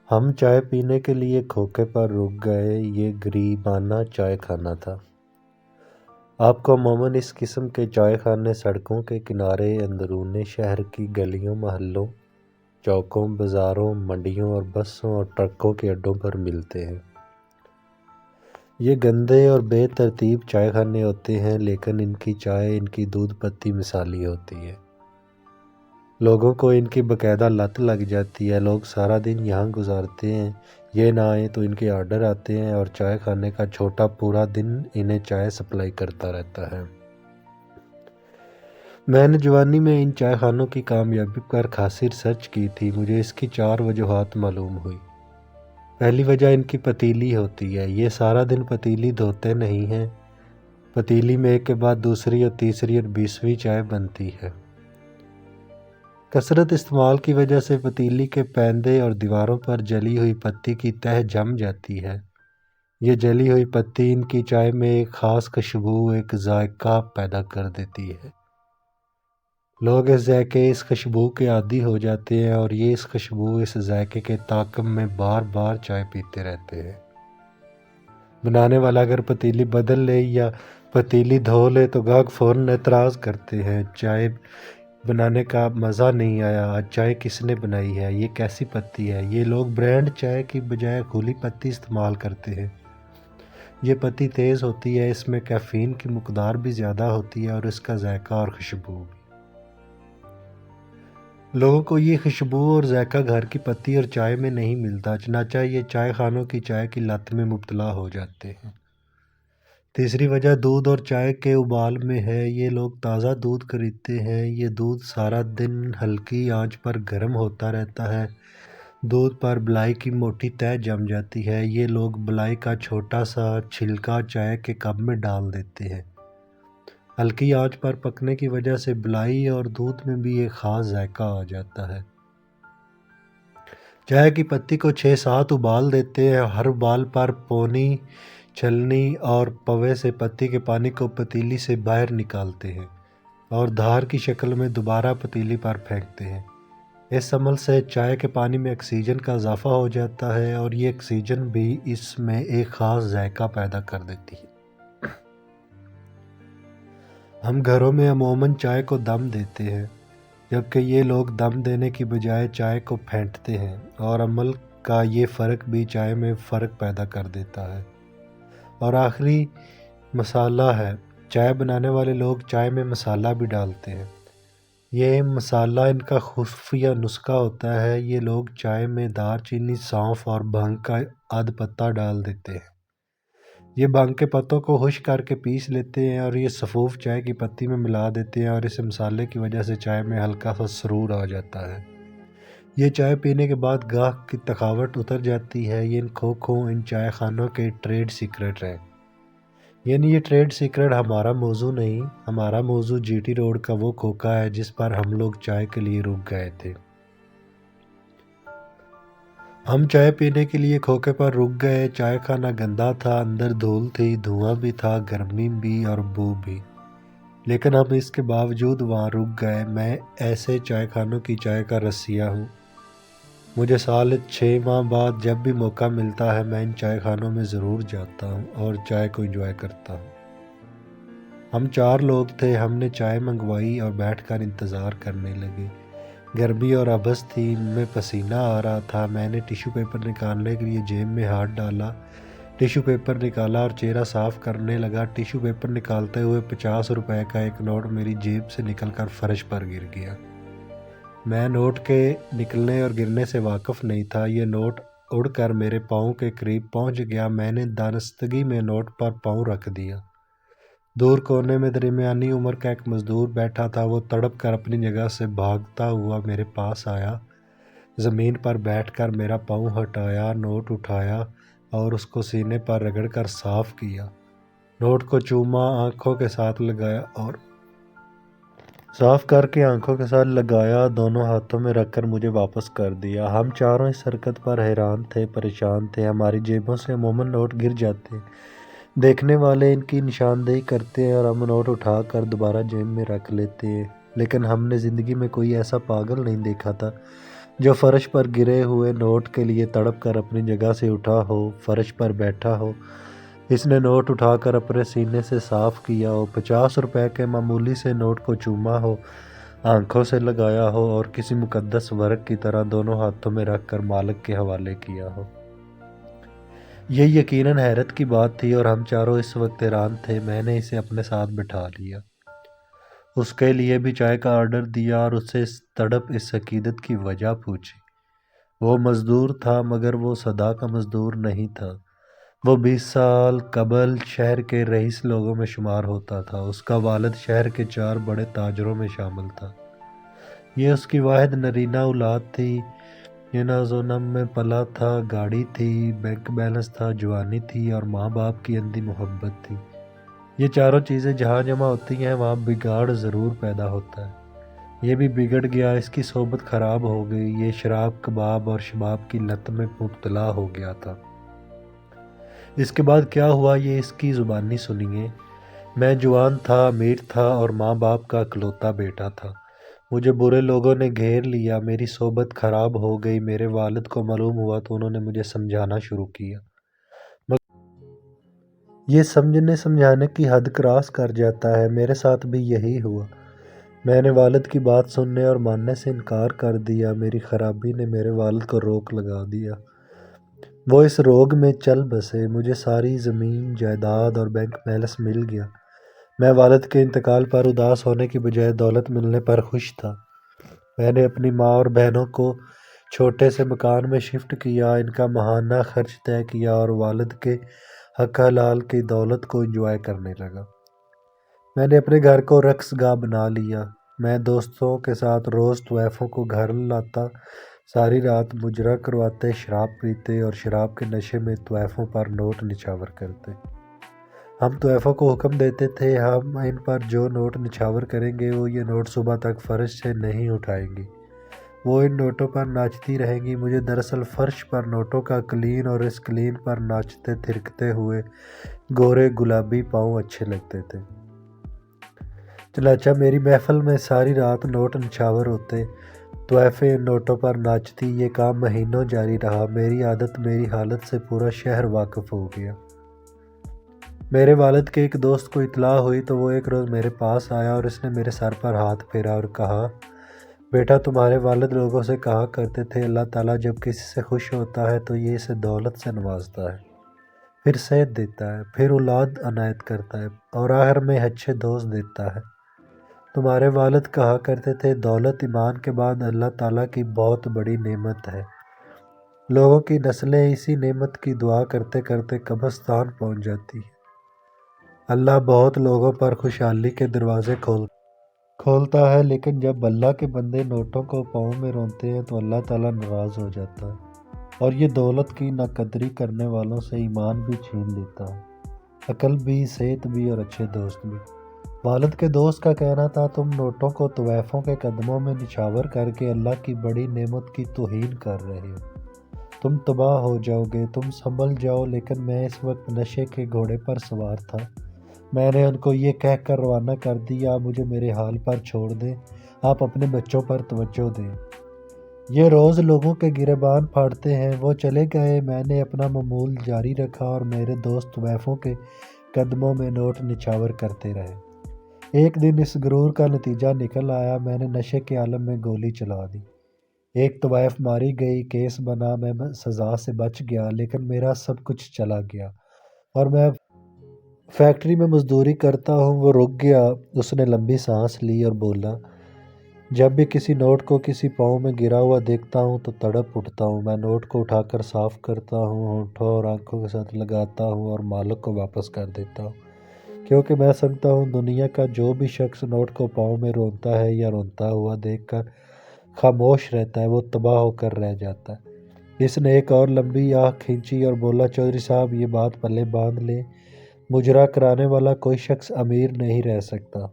ہم چائے پینے کے لیے کھوکے پر رک گئے۔ یہ غریبانہ چائے خانہ تھا۔ آپ کو عموماً اس قسم کے چائے خانے سڑکوں کے کنارے، اندرون شہر کی گلیوں، محلوں، چوکوں، بازاروں، منڈیوں اور بسوں اور ٹرکوں کے اڈوں پر ملتے ہیں۔ یہ گندے اور بے ترتیب چائے خانے ہوتے ہیں، لیکن ان کی چائے، ان کی دودھ پتی مثالی ہوتی ہے۔ لوگوں کو ان کی باقاعدہ لت لگ جاتی ہے۔ لوگ سارا دن یہاں گزارتے ہیں۔ یہ نہ آئے تو ان کے آرڈر آتے ہیں اور چائے خانے کا چھوٹا پورا دن انہیں چائے سپلائی کرتا رہتا ہے۔ میں نے جوانی میں ان چائے خانوں کی کامیابی پر خاصی ریسرچ کی تھی۔ مجھے اس کی 4 وجوہات معلوم ہوئی۔ پہلی وجہ ان کی پتیلی ہوتی ہے۔ یہ سارا دن پتیلی دھوتے نہیں ہیں۔ پتیلی میں ایک کے بعد دوسری اور تیسری اور 20ویں چائے بنتی ہے۔ کثرت استعمال کی وجہ سے پتیلی کے پیندے اور دیواروں پر جلی ہوئی پتی کی تہہ جم جاتی ہے۔ یہ جلی ہوئی پتی ان کی چائے میں ایک خاص خوشبو، ایک ذائقہ پیدا کر دیتی ہے۔ لوگ اس ذائقے، اس خوشبو کے عادی ہو جاتے ہیں اور یہ اس خوشبو، اس ذائقے کے تعاقب میں بار بار چائے پیتے رہتے ہیں۔ بنانے والا اگر پتیلی بدل لے یا پتیلی دھو لے تو گاہک فوراً اعتراض کرتے ہیں، چائے بنانے کا مزہ نہیں آیا، آج چائے کس نے بنائی ہے، یہ کیسی پتی ہے۔ یہ لوگ برانڈ چائے کی بجائے کھلی پتی استعمال کرتے ہیں۔ یہ پتی تیز ہوتی ہے، اس میں کیفین کی مقدار بھی زیادہ ہوتی ہے اور اس کا ذائقہ اور خوشبو بھی۔ لوگوں کو یہ خوشبو اور ذائقہ گھر کی پتی اور چائے میں نہیں ملتا، چنانچہ یہ چائے خانوں کی چائے کی لت میں مبتلا ہو جاتے ہیں۔ تیسری وجہ دودھ اور چائے کے ابال میں ہے۔ یہ لوگ تازہ دودھ خریدتے ہیں۔ یہ دودھ سارا دن ہلکی آنچ پر گرم ہوتا رہتا ہے۔ دودھ پر بلائی کی موٹی تہہ جم جاتی ہے۔ یہ لوگ بلائی کا چھوٹا سا چھلکا چائے کے کپ میں ڈال دیتے ہیں۔ ہلکی آنچ پر پکنے کی وجہ سے بلائی اور دودھ میں بھی ایک خاص ذائقہ آ جاتا ہے۔ چائے کی پتی کو 6-7 ابال دیتے ہیں۔ ہر ابال پر پونی، چھلنی اور پوے سے پتی کے پانی کو پتیلی سے باہر نکالتے ہیں اور دھار کی شکل میں دوبارہ پتیلی پر پھینکتے ہیں۔ اس عمل سے چائے کے پانی میں آکسیجن کا اضافہ ہو جاتا ہے اور یہ آکسیجن بھی اس میں ایک خاص ذائقہ پیدا کر دیتی ہے۔ ہم گھروں میں عموماً چائے کو دم دیتے ہیں، جبکہ یہ لوگ دم دینے کی بجائے چائے کو پھینٹتے ہیں، اور عمل کا یہ فرق بھی چائے میں فرق پیدا کر دیتا ہے۔ اور آخری مسالہ ہے۔ چائے بنانے والے لوگ چائے میں مسالہ بھی ڈالتے ہیں۔ یہ مسالہ ان کا خفیہ نسخہ ہوتا ہے۔ یہ لوگ چائے میں دار چینی، سونف اور بھنگ کا آدھ پتہ ڈال دیتے ہیں۔ یہ بھنگ کے پتوں کو خشک کر کے پیس لیتے ہیں اور یہ سفوف چائے کی پتی میں ملا دیتے ہیں اور اس مسالے کی وجہ سے چائے میں ہلکا سا سرور آ جاتا ہے۔ یہ چائے پینے کے بعد گاہک کی تھکاوٹ اتر جاتی ہے۔ یہ ان کھوکھوں، ان چائے خانوں کے ٹریڈ سیکرٹ ہے۔ یعنی یہ ٹریڈ سیکرٹ ہمارا موضوع نہیں، ہمارا موضوع جی ٹی روڈ کا وہ کھوکھا ہے جس پر ہم لوگ چائے کے لیے رک گئے تھے۔ ہم چائے پینے کے لیے کھوکے پر رک گئے۔ چائے خانہ گندا تھا، اندر دھول تھی، دھواں بھی تھا، گرمی بھی اور بو بھی، لیکن ہم اس کے باوجود وہاں رک گئے۔ میں ایسے چائے خانوں کی چائے کا رسیہ ہوں۔ مجھے سال 6 ماہ بعد جب بھی موقع ملتا ہے میں ان چائے خانوں میں ضرور جاتا ہوں اور چائے کو انجوائے کرتا ہوں۔ ہم 4 لوگ تھے۔ ہم نے چائے منگوائی اور بیٹھ کر انتظار کرنے لگے۔ گرمی اور ابس تھی، ان میں پسینہ آ رہا تھا۔ میں نے ٹیشو پیپر نکالنے کے لیے جیب میں ہاتھ ڈالا، ٹیشو پیپر نکالا اور چہرہ صاف کرنے لگا۔ ٹیشو پیپر نکالتے ہوئے 50 روپے کا ایک نوٹ میری جیب سے نکل کر فرش پر گر گیا۔ میں نوٹ کے نکلنے اور گرنے سے واقف نہیں تھا۔ یہ نوٹ اڑ کر میرے پاؤں کے قریب پہنچ گیا۔ میں نے دانستگی میں نوٹ پر پاؤں رکھ دیا۔ دور کونے میں درمیانی عمر کا ایک مزدور بیٹھا تھا۔ وہ تڑپ کر اپنی جگہ سے بھاگتا ہوا میرے پاس آیا، زمین پر بیٹھ کر میرا پاؤں ہٹایا، نوٹ اٹھایا اور اس کو سینے پر رگڑ کر صاف کیا، نوٹ کو چوما، آنکھوں کے ساتھ لگایا اور صاف کر کے آنکھوں کے ساتھ لگایا، دونوں ہاتھوں میں رکھ کر مجھے واپس کر دیا۔ ہم چاروں اس حرکت پر حیران تھے، پریشان تھے۔ ہماری جیبوں سے عموماً نوٹ گر جاتے، دیکھنے والے ان کی نشاندہی کرتے ہیں اور ہم نوٹ اٹھا کر دوبارہ جیب میں رکھ لیتے ہیں، لیکن ہم نے زندگی میں کوئی ایسا پاگل نہیں دیکھا تھا جو فرش پر گرے ہوئے نوٹ کے لیے تڑپ کر اپنی جگہ سے اٹھا ہو، فرش پر بیٹھا ہو، اس نے نوٹ اٹھا کر اپنے سینے سے صاف کیا ہو، 50 روپے کے معمولی سے نوٹ کو چوما ہو، آنکھوں سے لگایا ہو اور کسی مقدس ورق کی طرح دونوں ہاتھوں میں رکھ کر مالک کے حوالے کیا ہو۔ یہ یقیناً حیرت کی بات تھی اور ہم چاروں اس وقت حیران تھے۔ میں نے اسے اپنے ساتھ بٹھا لیا، اس کے لیے بھی چائے کا آرڈر دیا اور اس سے اس تڑپ، اس عقیدت کی وجہ پوچھی۔ وہ مزدور تھا مگر وہ صدا کا مزدور نہیں تھا۔ وہ 20 سال قبل شہر کے رئیس لوگوں میں شمار ہوتا تھا۔ اس کا والد شہر کے 4 بڑے تاجروں میں شامل تھا۔ یہ اس کی واحد نرینہ اولاد تھی۔ ینازونم میں پلا تھا، گاڑی تھی، بینک بیلنس تھا، جوانی تھی اور ماں باپ کی اندھی محبت تھی۔ یہ چاروں چیزیں جہاں جمع ہوتی ہیں وہاں بگاڑ ضرور پیدا ہوتا ہے۔ یہ بھی بگڑ گیا، اس کی صحبت خراب ہو گئی، یہ شراب، کباب اور شباب کی لت میں مبتلا ہو گیا تھا۔ اس کے بعد کیا ہوا یہ اس کی زبانی سنیے۔ میں جوان تھا، امیر تھا اور ماں باپ کا اکلوتا بیٹا تھا۔ مجھے برے لوگوں نے گھیر لیا، میری صحبت خراب ہو گئی۔ میرے والد کو معلوم ہوا تو انہوں نے مجھے سمجھانا شروع کیا، یہ سمجھانے کی حد کراس کر جاتا ہے۔ میرے ساتھ بھی یہی ہوا۔ میں نے والد کی بات سننے اور ماننے سے انکار کر دیا۔ میری خرابی نے میرے والد کو روک لگا دیا۔ وہ اس روگ میں چل بسے۔ مجھے ساری زمین، جائیداد اور بینک بیلنس مل گیا۔ میں والد کے انتقال پر اداس ہونے کی بجائے دولت ملنے پر خوش تھا۔ میں نے اپنی ماں اور بہنوں کو چھوٹے سے مکان میں شفٹ کیا، ان کا ماہانہ خرچ طے کیا اور والد کے حق حلال کی دولت کو انجوائے کرنے لگا۔ میں نے اپنے گھر کو رقص گاہ بنا لیا۔ میں دوستوں کے ساتھ روز طویفوں کو گھر لاتا، ساری رات مجرا کرواتے، شراب پیتے اور شراب کے نشے میں طویفوں پر نوٹ نچھاور کرتے۔ ہم طویفوں کو حکم دیتے تھے، ہم ان پر جو نوٹ نچھاور کریں گے وہ یہ نوٹ صبح تک فرش سے نہیں اٹھائیں گی، وہ ان نوٹوں پر ناچتی رہیں گی۔ مجھے دراصل فرش پر نوٹوں کا قلین اور اس قلین پر ناچتے تھرکتے ہوئے گورے گلابی پاؤں اچھے لگتے تھے۔ چنانچہ میری محفل میں ساری رات نوٹ نچھاور ہوتے، طویفیں ان نوٹوں پر ناچتی۔ یہ کام مہینوں جاری رہا۔ میری عادت، میری حالت سے پورا شہر واقف ہو گیا۔ میرے والد کے ایک دوست کو اطلاع ہوئی تو وہ ایک روز میرے پاس آیا اور اس نے میرے سر پر ہاتھ پھیرا اور کہا، بیٹا تمہارے والد لوگوں سے کہا کرتے تھے اللہ تعالیٰ جب کسی سے خوش ہوتا ہے تو یہ اسے دولت سے نوازتا ہے، پھر صحت دیتا ہے، پھر اولاد عنایت کرتا ہے اور آخر میں اچھے دوست دیتا ہے۔ تمہارے والد کہا کرتے تھے دولت ایمان کے بعد اللہ تعالیٰ کی بہت بڑی نعمت ہے۔ لوگوں کی نسلیں اسی نعمت کی دعا کرتے کرتے قبرستان پہنچ جاتی ہیں۔ اللہ بہت لوگوں پر خوشحالی کے دروازے کھولتا ہے، لیکن جب اللہ کے بندے نوٹوں کو پاؤں میں رونتے ہیں تو اللہ تعالیٰ ناراض ہو جاتا ہے اور یہ دولت کی ناقدری کرنے والوں سے ایمان بھی چھین لیتا ہے، عقل بھی، صحت بھی اور اچھے دوست بھی۔ والد کے دوست کا کہنا تھا تم نوٹوں کو طویفوں کے قدموں میں نچھاور کر کے اللہ کی بڑی نعمت کی توہین کر رہے ہو، تم تباہ ہو جاؤ گے، تم سنبھل جاؤ۔ لیکن میں اس وقت نشے کے گھوڑے پر سوار تھا۔ میں نے ان کو یہ کہہ کر روانہ کر دیا، آپ مجھے میرے حال پر چھوڑ دیں، آپ اپنے بچوں پر توجہ دیں۔ یہ روز لوگوں کے گریبان پھاڑتے ہیں۔ وہ چلے گئے، میں نے اپنا معمول جاری رکھا اور میرے دوست طویفوں کے قدموں میں نوٹ نچھاور کرتے رہے۔ ایک دن اس غرور کا نتیجہ نکل آیا، میں نے نشے کے عالم میں گولی چلا دی، ایک طویف ماری گئی، کیس بنا، میں سزا سے بچ گیا، لیکن میرا سب کچھ چلا گیا اور میں فیکٹری میں مزدوری کرتا ہوں۔ وہ رک گیا، اس نے لمبی سانس لی اور بولا، جب بھی کسی نوٹ کو کسی پاؤں میں گرا ہوا دیکھتا ہوں تو تڑپ اٹھتا ہوں۔ میں نوٹ کو اٹھا کر صاف کرتا ہوں، ہونٹوں اور آنکھوں کے ساتھ لگاتا ہوں اور مالک کو واپس کر دیتا ہوں، کیونکہ میں سمجھتا ہوں دنیا کا جو بھی شخص نوٹ کو پاؤں میں رونتا ہے یا رونتا ہوا دیکھ کر خاموش رہتا ہے وہ تباہ ہو کر رہ جاتا ہے۔ اس نے ایک اور لمبی آہ کھینچی اور بولا، چودھری صاحب یہ بات پلے باندھ لیں، مجرا کرانے والا کوئی شخص امیر نہیں رہ سکتا،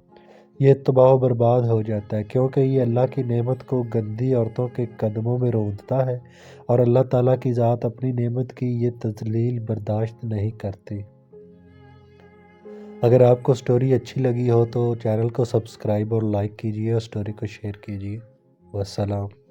یہ تباہ و برباد ہو جاتا ہے، کیونکہ یہ اللہ کی نعمت کو گندی عورتوں کے قدموں میں رونتا ہے اور اللہ تعالیٰ کی ذات اپنی نعمت کی یہ تذلیل برداشت نہیں کرتی۔ اگر آپ کو سٹوری اچھی لگی ہو تو چینل کو سبسکرائب اور لائک کیجیے اور سٹوری کو شیئر کیجیے۔ والسلام۔